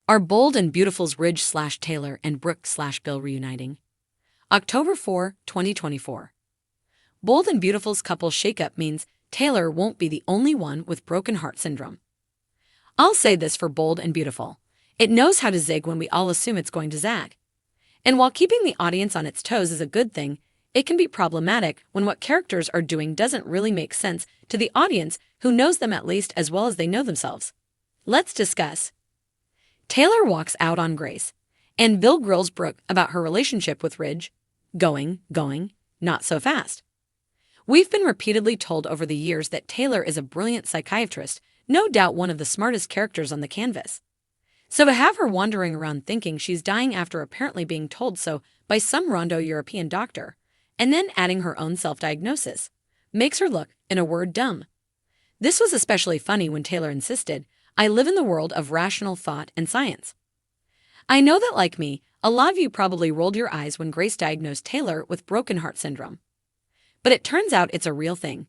Are Bold and Beautiful's Ridge/Taylor and Brooke/Bill reuniting? October 4, 2024. Bold and Beautiful's couple shakeup means Taylor won't be the only one with broken heart syndrome. I'll say this for Bold and Beautiful. It knows how to zig when we all assume it's going to zag. And while keeping the audience on its toes is a good thing, it can be problematic when what characters are doing doesn't really make sense to the audience who knows them at least as well as they know themselves. Let's discuss. Taylor walks out on Grace, and Bill grills Brooke about her relationship with Ridge. Going, not so fast. We've been repeatedly told over the years that Taylor is a brilliant psychiatrist, no doubt one of the smartest characters on the canvas. So to have her wandering around thinking she's dying after apparently being told so by some rando European doctor, and then adding her own self-diagnosis, makes her look, in a word, dumb. This was especially funny when Taylor insisted, "I live in the world of rational thought and science." I know that, like me, a lot of you probably rolled your eyes when Grace diagnosed Taylor with broken heart syndrome. But it turns out it's a real thing.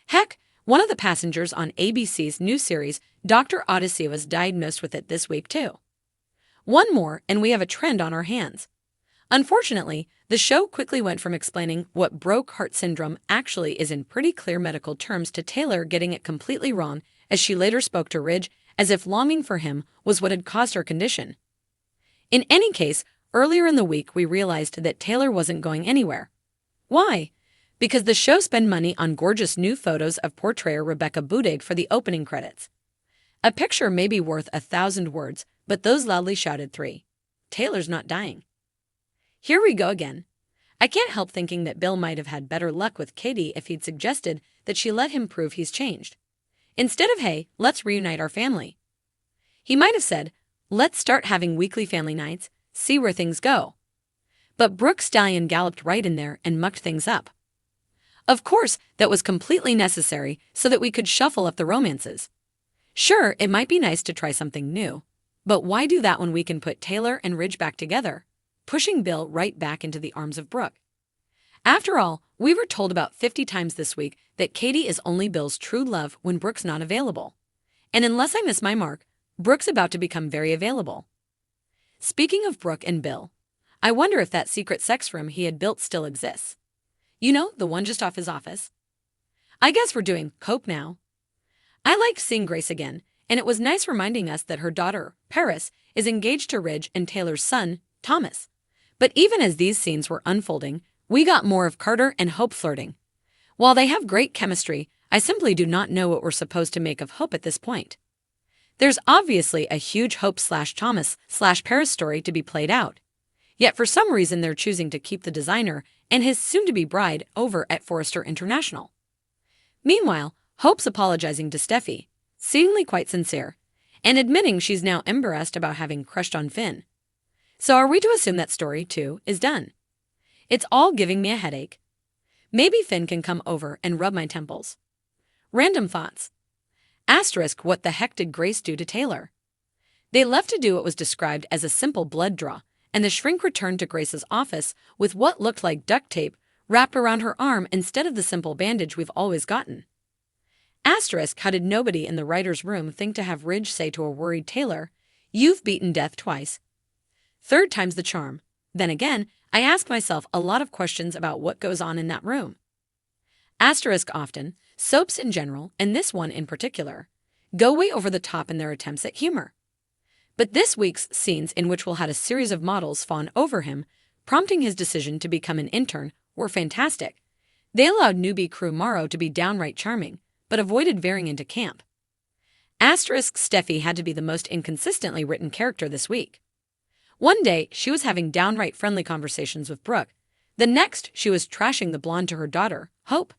Heck, one of the passengers on ABC's new series, Dr. Odyssey, was diagnosed with it this week too. One more, and we have a trend on our hands. Unfortunately, the show quickly went from explaining what broke heart syndrome actually is in pretty clear medical terms to Taylor getting it completely wrong, as she later spoke to Ridge as if longing for him was what had caused her condition. In any case, earlier in the week we realized that Taylor wasn't going anywhere. Why? Because the show spent money on gorgeous new photos of portrayer Rebecca Budig for the opening credits. A picture may be worth 1,000 words, but those loudly shouted 3. Taylor's not dying. Here we go again. I can't help thinking that Bill might have had better luck with Katie if he'd suggested that she let him prove he's changed. Instead of, "Hey, let's reunite our family," he might have said, "Let's start having weekly family nights, see where things go." But Brooke Stallion galloped right in there and mucked things up. Of course, that was completely necessary so that we could shuffle up the romances. Sure, it might be nice to try something new, but why do that when we can put Taylor and Ridge back together, pushing Bill right back into the arms of Brooke? After all, we were told about 50 times this week that Katie is only Bill's true love when Brooke's not available. And unless I miss my mark, Brooke's about to become very available. Speaking of Brooke and Bill, I wonder if that secret sex room he had built still exists. You know, the one just off his office. I guess we're doing coke now. I liked seeing Grace again, and it was nice reminding us that her daughter, Paris, is engaged to Ridge and Taylor's son, Thomas. But even as these scenes were unfolding, we got more of Carter and Hope flirting. While they have great chemistry, I simply do not know what we're supposed to make of Hope at this point. There's obviously a huge Hope/Thomas/Paris story to be played out. Yet for some reason they're choosing to keep the designer and his soon-to-be bride over at Forrester International. Meanwhile, Hope's apologizing to Steffi, seemingly quite sincere, and admitting she's now embarrassed about having crushed on Finn. So are we to assume that story, too, is done? It's all giving me a headache. Maybe Finn can come over and rub my temples. Random thoughts. Asterisk, what the heck did Grace do to Taylor? They left to do what was described as a simple blood draw, and the shrink returned to Grace's office with what looked like duct tape wrapped around her arm instead of the simple bandage we've always gotten. Asterisk, how did nobody in the writer's room think to have Ridge say to a worried Taylor, "You've beaten death twice. Third time's the charm." Then again, I ask myself a lot of questions about what goes on in that room. Asterisk, often, soaps in general, and this one in particular, go way over the top in their attempts at humor. But this week's scenes, in which Will had a series of models fawn over him, prompting his decision to become an intern, were fantastic. They allowed newbie crew Morrow to be downright charming, but avoided veering into camp. Asterisk, Steffi had to be the most inconsistently written character this week. One day, she was having downright friendly conversations with Brooke. The next, she was trashing the blonde to her daughter, Hope.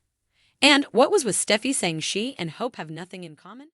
And what was with Steffi saying she and Hope have nothing in common?